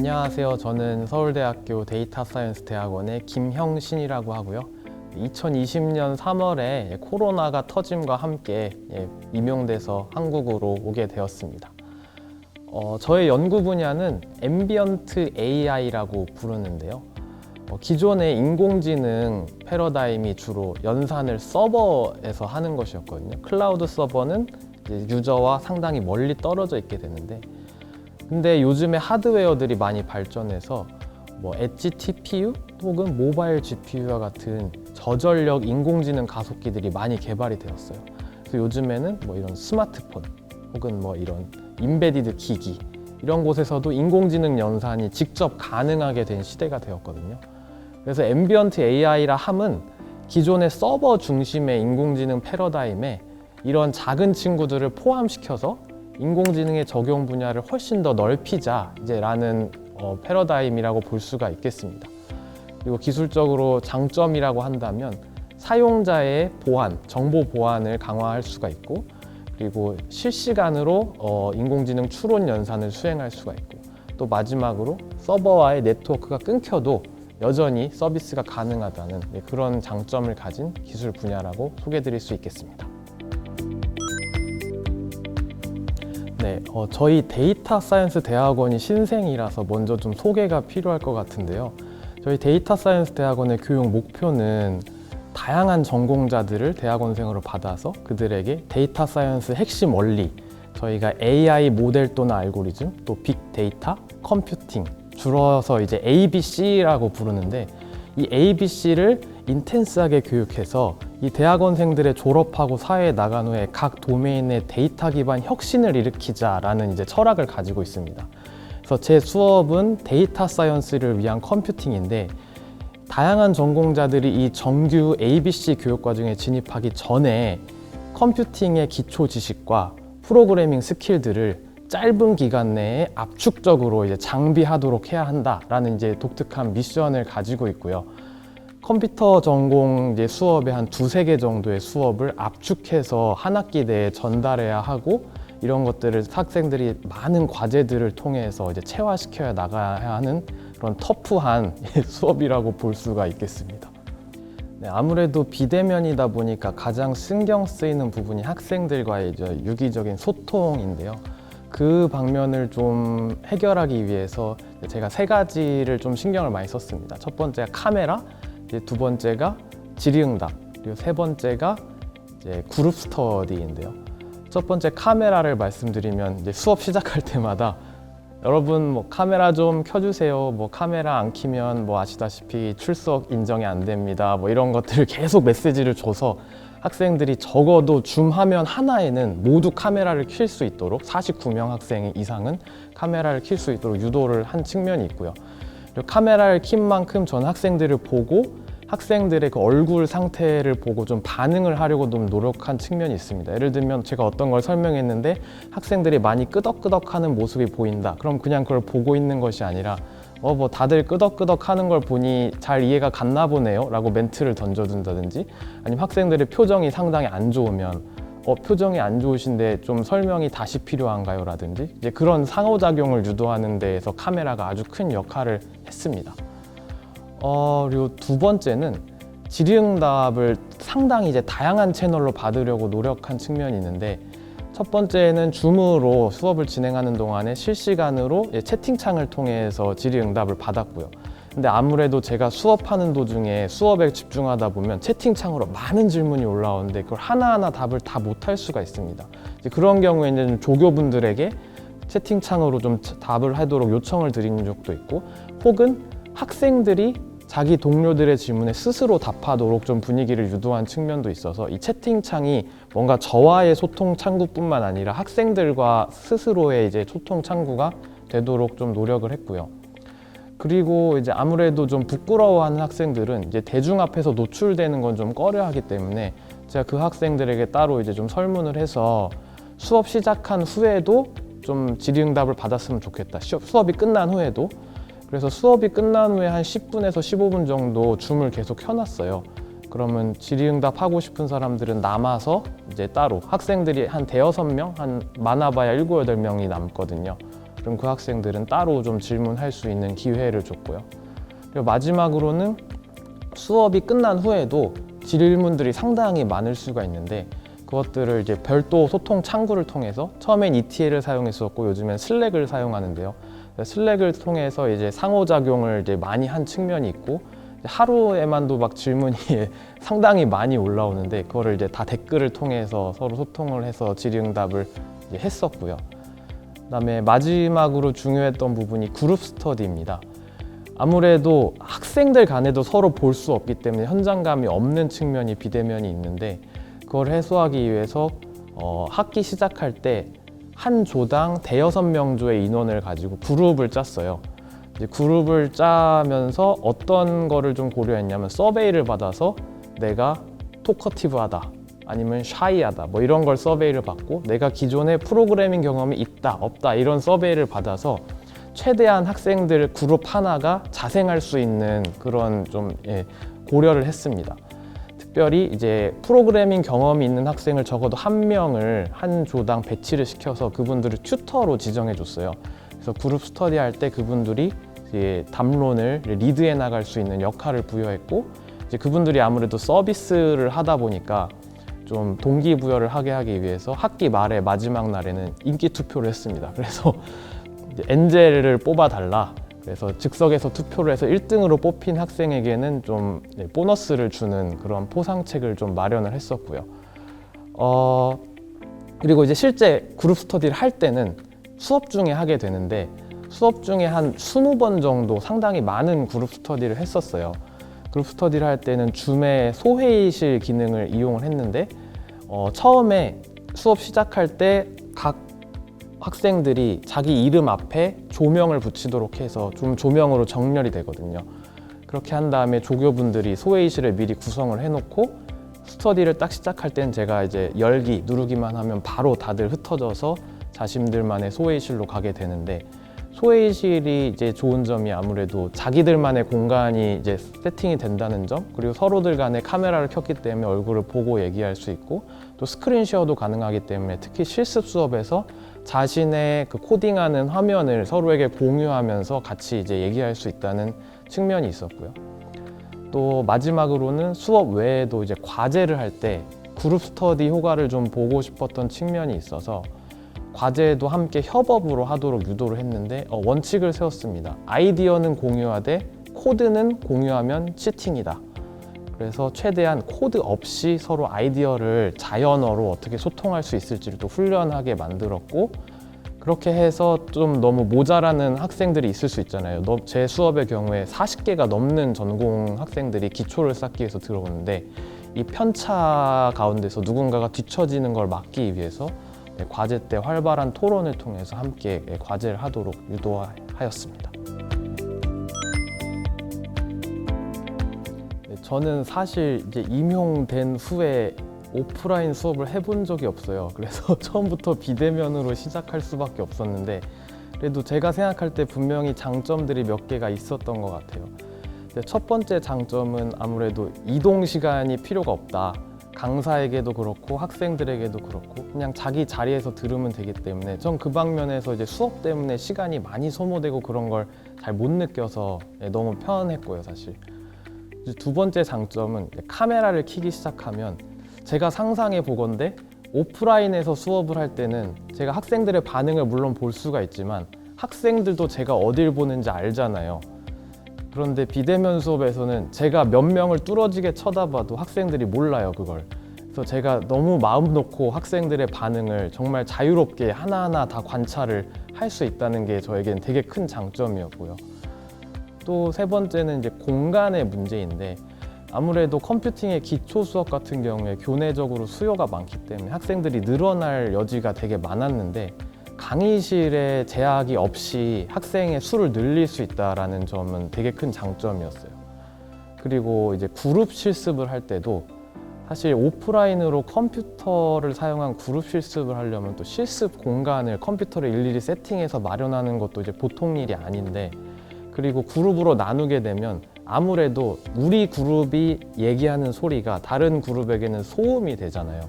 안녕하세요. 저는 서울대학교 데이터 사이언스 대학원의 김형신이라고 하고요. 2020년 3월에 코로나가 터짐과 함께 임용돼서 한국으로 오게 되었습니다. 저의 연구 분야는 앰비언트 AI라고 부르는데요. 기존의 인공지능 패러다임이 주로 연산을 서버에서 하는 것이었거든요. 클라우드 서버는 이제 유저와 상당히 멀리 떨어져 있게 되는데, 근데 요즘에 하드웨어들이 많이 발전해서 엣지 TPU 혹은 모바일 GPU와 같은 저전력 인공지능 가속기들이 많이 개발이 되었어요. 그래서 요즘에는 이런 스마트폰 혹은 이런 인베디드 기기 이런 곳에서도 인공지능 연산이 직접 가능하게 된 시대가 되었거든요. 그래서 앰비언트 AI라 함은 기존의 서버 중심의 인공지능 패러다임에 이런 작은 친구들을 포함시켜서 인공지능의 적용 분야를 훨씬 더 넓히자라는 패러다임이라고 볼 수가 있겠습니다. 그리고 기술적으로 장점이라고 한다면 사용자의 보안, 정보 보안을 강화할 수가 있고, 그리고 실시간으로 인공지능 추론 연산을 수행할 수가 있고, 또 마지막으로 서버와의 네트워크가 끊겨도 여전히 서비스가 가능하다는 그런 장점을 가진 기술 분야라고 소개해드릴 수 있겠습니다. 네, 저희 데이터 사이언스 대학원이 신생이라서 먼저 좀 소개가 필요할 것 같은데요. 저희 데이터 사이언스 대학원의 교육 목표는 다양한 전공자들을 대학원생으로 받아서 그들에게 데이터 사이언스 핵심 원리, 저희가 AI 모델 또는 알고리즘, 또 빅데이터, 컴퓨팅, 줄여서 이제 ABC라고 부르는데, 이 ABC를 인텐스하게 교육해서 이 대학원생들의 졸업하고 사회에 나간 후에 각 도메인의 데이터 기반 혁신을 일으키자라는 이제 철학을 가지고 있습니다. 그래서 제 수업은 데이터 사이언스를 위한 컴퓨팅인데, 다양한 전공자들이 이 정규 ABC 교육 과정에 진입하기 전에 컴퓨팅의 기초 지식과 프로그래밍 스킬들을 짧은 기간 내에 압축적으로 이제 장비하도록 해야 한다라는 이제 독특한 미션을 가지고 있고요. 컴퓨터 전공 이제 수업에 한 두세 개 정도의 수업을 압축해서 한 학기 내에 전달해야 하고, 이런 것들을 학생들이 많은 과제들을 통해서 이제 체화시켜야 나가야 하는 그런 터프한 수업이라고 볼 수가 있겠습니다. 네, 아무래도 비대면이다 보니까 가장 신경 쓰이는 부분이 학생들과의 이제 유기적인 소통인데요. 그 방면을 좀 해결하기 위해서 제가 세 가지를 좀 신경을 많이 썼습니다. 첫 번째가 카메라, 두 번째가 질의응답, 그리고 세 번째가 이제 그룹 스터디인데요. 첫 번째 카메라를 말씀드리면, 이제 수업 시작할 때마다 여러분 카메라 좀 켜주세요. 카메라 안 켜면 아시다시피 출석 인정이 안 됩니다. 이런 것들을 계속 메시지를 줘서 학생들이 적어도 줌 화면 하나에는 모두 카메라를 켤 수 있도록 49명 학생 이상은 카메라를 켤 수 있도록 유도를 한 측면이 있고요. 그리고 카메라를 킨 만큼 전 학생들을 보고 학생들의 그 얼굴 상태를 보고 좀 반응을 하려고 좀 노력한 측면이 있습니다. 예를 들면 제가 어떤 걸 설명했는데 학생들이 많이 끄덕끄덕하는 모습이 보인다. 그럼 그냥 그걸 보고 있는 것이 아니라 다들 끄덕끄덕 하는 걸 보니 잘 이해가 갔나 보네요 라고 멘트를 던져준다든지, 아니면 학생들의 표정이 상당히 안 좋으면 표정이 안 좋으신데 좀 설명이 다시 필요한가요? 라든지 이제 그런 상호작용을 유도하는 데에서 카메라가 아주 큰 역할을 했습니다. 그리고 두 번째는 질의응답을 상당히 이제 다양한 채널로 받으려고 노력한 측면이 있는데, 첫 번째는 줌으로 수업을 진행하는 동안에 실시간으로 채팅창을 통해서 질의응답을 받았고요. 근데 아무래도 제가 수업하는 도중에 수업에 집중하다 보면 채팅창으로 많은 질문이 올라오는데 그걸 하나하나 답을 다 못할 수가 있습니다. 이제 그런 경우에는 조교분들에게 채팅창으로 좀 답을 하도록 요청을 드린 적도 있고, 혹은 학생들이 자기 동료들의 질문에 스스로 답하도록 좀 분위기를 유도한 측면도 있어서 이 채팅창이 뭔가 저와의 소통 창구뿐만 아니라 학생들과 스스로의 이제 소통 창구가 되도록 좀 노력을 했고요. 그리고 이제 아무래도 좀 부끄러워하는 학생들은 이제 대중 앞에서 노출되는 건 좀 꺼려하기 때문에 제가 그 학생들에게 따로 이제 좀 설문을 해서 수업 시작한 후에도 좀 질의응답을 받았으면 좋겠다. 수업이 끝난 후에도. 그래서 수업이 끝난 후에 한 10분에서 15분 정도 줌을 계속 켜놨어요. 그러면 질의응답 하고 싶은 사람들은 남아서 이제 따로 학생들이 한 대여섯 명, 한 많아봐야 7, 8명이 남거든요. 그럼 그 학생들은 따로 좀 질문할 수 있는 기회를 줬고요. 그리고 마지막으로는 수업이 끝난 후에도 질문들이 상당히 많을 수가 있는데 그것들을 이제 별도 소통 창구를 통해서 처음엔 ETL을 사용했었고 요즘엔 슬랙을 사용하는데요. 슬랙을 통해서 이제 상호작용을 이제 많이 한 측면이 있고 하루에만도 막 질문이 상당히 많이 올라오는데 그거를 이제 다 댓글을 통해서 서로 소통을 해서 질의응답을 이제 했었고요. 그다음에 마지막으로 중요했던 부분이 그룹 스터디입니다. 아무래도 학생들 간에도 서로 볼 수 없기 때문에 현장감이 없는 측면이 비대면이 있는데 그걸 해소하기 위해서 학기 시작할 때 한 조당 대여섯 명 조의 인원을 가지고 그룹을 짰어요. 이제 그룹을 짜면서 어떤 거를 좀 고려했냐면 서베이를 받아서 내가 토커티브하다 아니면 샤이하다 뭐 이런 걸 서베이를 받고 내가 기존에 프로그래밍 경험이 있다 없다 이런 서베이를 받아서 최대한 학생들 그룹 하나가 자생할 수 있는 그런 좀 고려를 했습니다. 특별히 이제 프로그래밍 경험이 있는 학생을 적어도 한 명을 한 조당 배치를 시켜서 그분들을 튜터로 지정해 줬어요. 그래서 그룹 스터디 할 때 그분들이 이제 담론을 리드해 나갈 수 있는 역할을 부여했고 이제 그분들이 아무래도 서비스를 하다 보니까 좀 동기부여를 하기 위해서 학기 말에 마지막 날에는 인기 투표를 했습니다. 그래서 엔젤을 뽑아달라. 그래서 즉석에서 투표를 해서 1등으로 뽑힌 학생에게는 좀 보너스를 주는 그런 포상책을 좀 마련을 했었고요. 그리고 이제 실제 그룹 스터디를 할 때는 수업 중에 하게 되는데 수업 중에 한 20번 정도 상당히 많은 그룹 스터디를 했었어요. 그룹 스터디를 할 때는 줌의 소회의실 기능을 이용을 했는데 처음에 수업 시작할 때 각 학생들이 자기 이름 앞에 조명을 붙이도록 해서 좀 조명으로 정렬이 되거든요. 그렇게 한 다음에 조교분들이 소회의실을 미리 구성을 해놓고 스터디를 딱 시작할 땐 제가 이제 열기 누르기만 하면 바로 다들 흩어져서 자신들만의 소회의실로 가게 되는데 소회의실이 이제 좋은 점이 아무래도 자기들만의 공간이 이제 세팅이 된다는 점 그리고 서로들 간에 카메라를 켰기 때문에 얼굴을 보고 얘기할 수 있고 또 스크린 쉐어도 가능하기 때문에 특히 실습 수업에서 자신의 그 코딩하는 화면을 서로에게 공유하면서 같이 이제 얘기할 수 있다는 측면이 있었고요. 또 마지막으로는 수업 외에도 이제 과제를 할 때 그룹 스터디 효과를 좀 보고 싶었던 측면이 있어서 과제도 함께 협업으로 하도록 유도를 했는데 원칙을 세웠습니다. 아이디어는 공유하되 코드는 공유하면 치팅이다. 그래서 최대한 코드 없이 서로 아이디어를 자연어로 어떻게 소통할 수 있을지를 또 훈련하게 만들었고 그렇게 해서 좀 너무 모자라는 학생들이 있을 수 있잖아요. 제 수업의 경우에 40개가 넘는 전공 학생들이 기초를 쌓기 위해서 들어오는데 이 편차 가운데서 누군가가 뒤처지는 걸 막기 위해서 과제 때 활발한 토론을 통해서 함께 과제를 하도록 유도하였습니다. 저는 사실 이제 임용된 후에 오프라인 수업을 해본 적이 없어요. 그래서 처음부터 비대면으로 시작할 수밖에 없었는데 그래도 제가 생각할 때 분명히 장점들이 몇 개가 있었던 것 같아요. 첫 번째 장점은 아무래도 이동 시간이 필요가 없다. 강사에게도 그렇고 학생들에게도 그렇고 그냥 자기 자리에서 들으면 되기 때문에 전 그 방면에서 이제 수업 때문에 시간이 많이 소모되고 그런 걸 잘 못 느껴서 너무 편했고요, 사실. 두 번째 장점은 카메라를 켜기 시작하면 제가 상상해 보건대 오프라인에서 수업을 할 때는 제가 학생들의 반응을 물론 볼 수가 있지만 학생들도 제가 어딜 보는지 알잖아요. 그런데 비대면 수업에서는 제가 몇 명을 뚫어지게 쳐다봐도 학생들이 몰라요, 그걸. 그래서 제가 너무 마음 놓고 학생들의 반응을 정말 자유롭게 하나하나 다 관찰을 할 수 있다는 게 저에겐 되게 큰 장점이었고요. 또 세 번째는 이제 공간의 문제인데 아무래도 컴퓨팅의 기초 수업 같은 경우에 교내적으로 수요가 많기 때문에 학생들이 늘어날 여지가 되게 많았는데 강의실에 제약이 없이 학생의 수를 늘릴 수 있다는 점은 되게 큰 장점이었어요. 그리고 이제 그룹 실습을 할 때도 사실 오프라인으로 컴퓨터를 사용한 그룹 실습을 하려면 또 실습 공간을 컴퓨터를 일일이 세팅해서 마련하는 것도 이제 보통 일이 아닌데 그리고 그룹으로 나누게 되면 아무래도 우리 그룹이 얘기하는 소리가 다른 그룹에게는 소음이 되잖아요.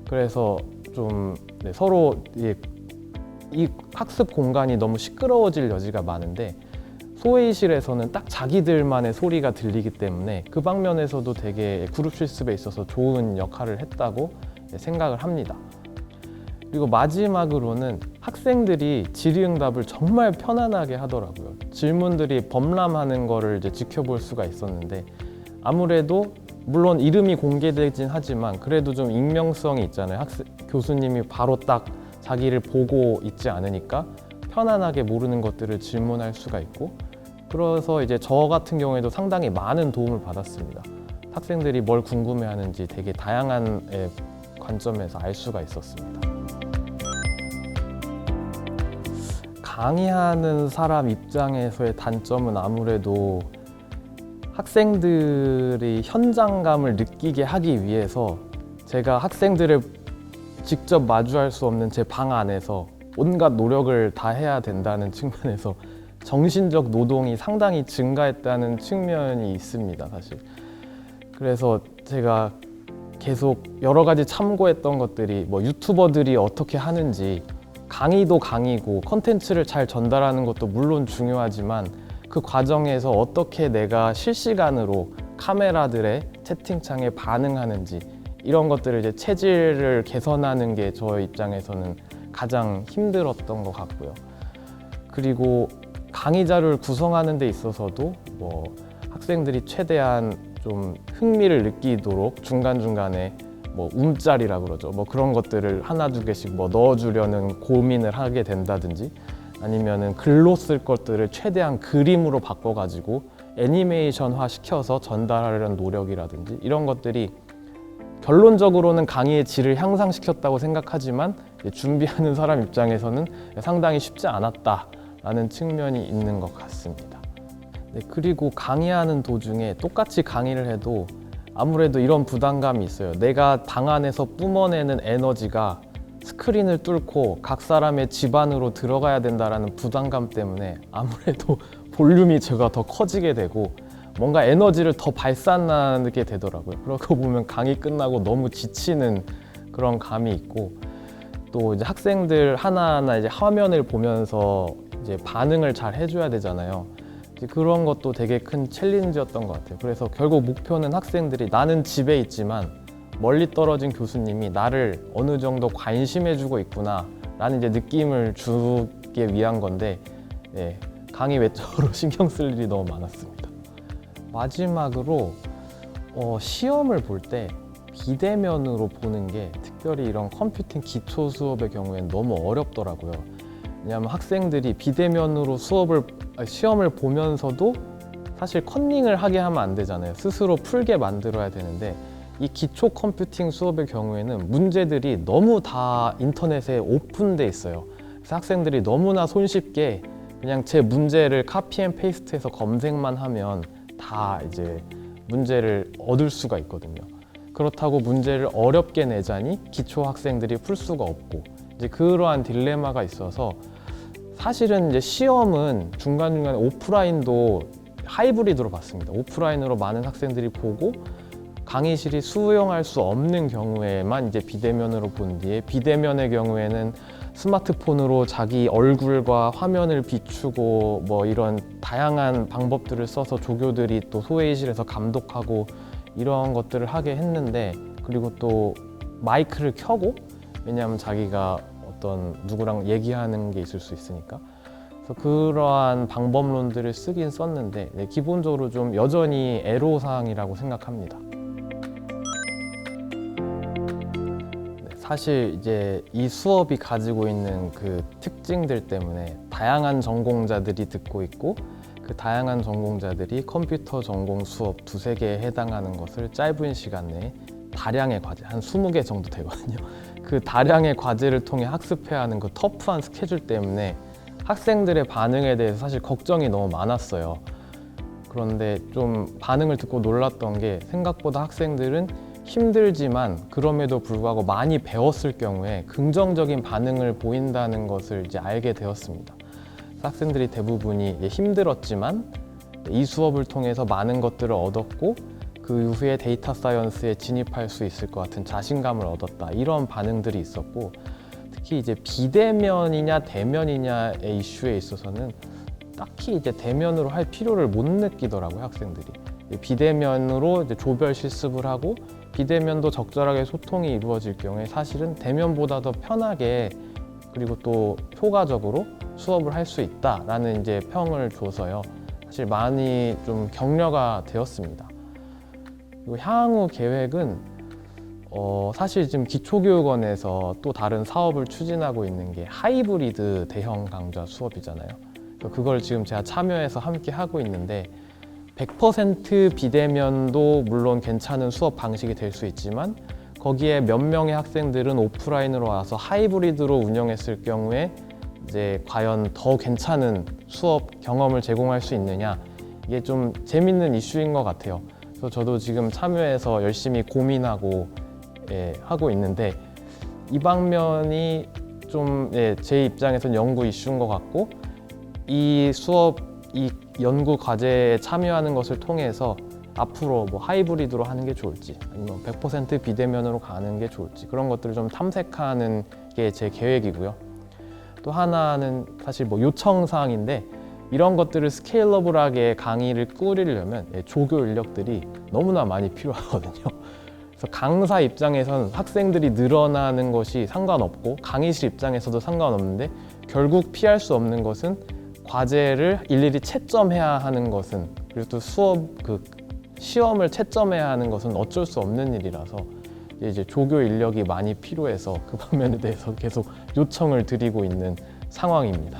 그래서 좀 서로 이 학습 공간이 너무 시끄러워질 여지가 많은데 소회의실에서는 딱 자기들만의 소리가 들리기 때문에 그 방면에서도 되게 그룹 실습에 있어서 좋은 역할을 했다고 생각을 합니다. 그리고 마지막으로는 학생들이 질의응답을 정말 편안하게 하더라고요. 질문들이 범람하는 거를 이제 지켜볼 수가 있었는데 아무래도 물론 이름이 공개되긴 하지만 그래도 좀 익명성이 있잖아요. 교수님이 바로 딱 자기를 보고 있지 않으니까 편안하게 모르는 것들을 질문할 수가 있고, 그래서 이제 저 같은 경우에도 상당히 많은 도움을 받았습니다. 학생들이 뭘 궁금해하는지 되게 다양한 관점에서 알 수가 있었습니다. 강의하는 사람 입장에서의 단점은 아무래도 학생들이 현장감을 느끼게 하기 위해서 제가 학생들을 직접 마주할 수 없는 제 방 안에서 온갖 노력을 다 해야 된다는 측면에서 정신적 노동이 상당히 증가했다는 측면이 있습니다, 사실. 그래서 제가 계속 여러 가지 참고했던 것들이 뭐 유튜버들이 어떻게 하는지, 강의도 강의고 컨텐츠를 잘 전달하는 것도 물론 중요하지만 그 과정에서 어떻게 내가 실시간으로 카메라들의 채팅창에 반응하는지 이런 것들을 이제 체질을 개선하는 게 저 입장에서는 가장 힘들었던 것 같고요. 그리고 강의 자료를 구성하는 데 있어서도 뭐 학생들이 최대한 좀 흥미를 느끼도록 중간중간에 뭐 움짤이라 그러죠. 뭐 그런 것들을 하나 두 개씩 뭐 넣어주려는 고민을 하게 된다든지, 아니면은 글로 쓸 것들을 최대한 그림으로 바꿔가지고 애니메이션화 시켜서 전달하려는 노력이라든지 이런 것들이 결론적으로는 강의의 질을 향상시켰다고 생각하지만 준비하는 사람 입장에서는 상당히 쉽지 않았다라는 측면이 있는 것 같습니다. 네, 그리고 강의하는 도중에 똑같이 강의를 해도 아무래도 이런 부담감이 있어요. 내가 방 안에서 뿜어내는 에너지가 스크린을 뚫고 각 사람의 집 안으로 들어가야 된다는 부담감 때문에 아무래도 볼륨이 제가 더 커지게 되고 뭔가 에너지를 더 발산하게 되더라고요. 그러고 보면 강의 끝나고 너무 지치는 그런 감이 있고, 또 이제 학생들 하나하나 이제 화면을 보면서 이제 반응을 잘 해줘야 되잖아요. 그런 것도 되게 큰 챌린지였던 것 같아요. 그래서 결국 목표는 학생들이 나는 집에 있지만 멀리 떨어진 교수님이 나를 어느 정도 관심해주고 있구나 라는 이제 느낌을 주기 위한 건데, 예, 강의 외적으로 신경 쓸 일이 너무 많았습니다. 마지막으로 시험을 볼 때 비대면으로 보는 게 특별히 이런 컴퓨팅 기초 수업의 경우에는 너무 어렵더라고요. 왜냐하면 학생들이 비대면으로 시험을 보면서도 사실 컨닝을 하게 하면 안 되잖아요. 스스로 풀게 만들어야 되는데, 이 기초 컴퓨팅 수업의 경우에는 문제들이 너무 다 인터넷에 오픈돼 있어요. 그래서 학생들이 너무나 손쉽게 그냥 제 문제를 카피 앤 페이스트해서 검색만 하면 다 이제 문제를 얻을 수가 있거든요. 그렇다고 문제를 어렵게 내자니 기초 학생들이 풀 수가 없고, 이제 그러한 딜레마가 있어서 사실은 이제 시험은 중간중간에 오프라인도 하이브리드로 봤습니다. 오프라인으로 많은 학생들이 보고 강의실이 수용할 수 없는 경우에만 이제 비대면으로 본 뒤에, 비대면의 경우에는 스마트폰으로 자기 얼굴과 화면을 비추고 뭐 이런 다양한 방법들을 써서 조교들이 또 소회의실에서 감독하고 이런 것들을 하게 했는데, 그리고 또 마이크를 켜고, 왜냐하면 자기가 어떤 누구랑 얘기하는 게 있을 수 있으니까. 그래서 그러한 방법론들을 쓰긴 썼는데 기본적으로 좀 여전히 애로사항이라고 생각합니다. 사실 이제 이 수업이 가지고 있는 그 특징들 때문에 다양한 전공자들이 듣고 있고, 그 다양한 전공자들이 컴퓨터 전공 수업 두세 개에 해당하는 것을 짧은 시간 내에 다량의 과제, 한 20개 정도 되거든요. 그 다량의 과제를 통해 학습해야 하는 그 터프한 스케줄 때문에 학생들의 반응에 대해서 사실 걱정이 너무 많았어요. 그런데 좀 반응을 듣고 놀랐던 게, 생각보다 학생들은 힘들지만 그럼에도 불구하고 많이 배웠을 경우에 긍정적인 반응을 보인다는 것을 이제 알게 되었습니다. 학생들이 대부분이 힘들었지만 이 수업을 통해서 많은 것들을 얻었고 그 이후에 데이터 사이언스에 진입할 수 있을 것 같은 자신감을 얻었다, 이런 반응들이 있었고, 특히 특히 이제 비대면이냐 대면이냐의 이슈에 있어서는 딱히 이제 대면으로 할 필요를 못 느끼더라고요, 학생들이. 비대면으로 이제 조별 실습을 하고 비대면도 적절하게 소통이 이루어질 경우에 사실은 대면보다 더 편하게 그리고 또 효과적으로 수업을 할 수 있다라는 이제 평을 줘서요. 사실 많이 좀 격려가 되었습니다. 그리고 향후 계획은 사실 지금 기초교육원에서 또 다른 사업을 추진하고 있는 게 하이브리드 대형 강좌 수업이잖아요. 그걸 지금 제가 참여해서 함께 하고 있는데 100% 비대면도 물론 괜찮은 수업 방식이 될 수 있지만 거기에 몇 명의 학생들은 오프라인으로 와서 하이브리드로 운영했을 경우에 이제 과연 더 괜찮은 수업 경험을 제공할 수 있느냐, 이게 좀 재밌는 이슈인 것 같아요. 그래서 저도 지금 참여해서 열심히 고민하고 하고 있는데 이 방면이 좀 제 입장에서는 연구 이슈인 것 같고 이 수업, 이 연구 과제에 참여하는 것을 통해서 앞으로 뭐 하이브리드로 하는 게 좋을지 아니면 100% 비대면으로 가는 게 좋을지 그런 것들을 좀 탐색하는 게 제 계획이고요. 또 하나는 사실 뭐 요청사항인데 이런 것들을 스케일러블하게 강의를 꾸리려면 조교 인력들이 너무나 많이 필요하거든요. 그래서 강사 입장에서는 학생들이 늘어나는 것이 상관없고 강의실 입장에서도 상관없는데 결국 피할 수 없는 것은 과제를 일일이 채점해야 하는 것은 그리고 또 수업 시험을 채점해야 하는 것은 어쩔 수 없는 일이라서 이제 조교 인력이 많이 필요해서 그 방면에 대해서 계속 요청을 드리고 있는 상황입니다.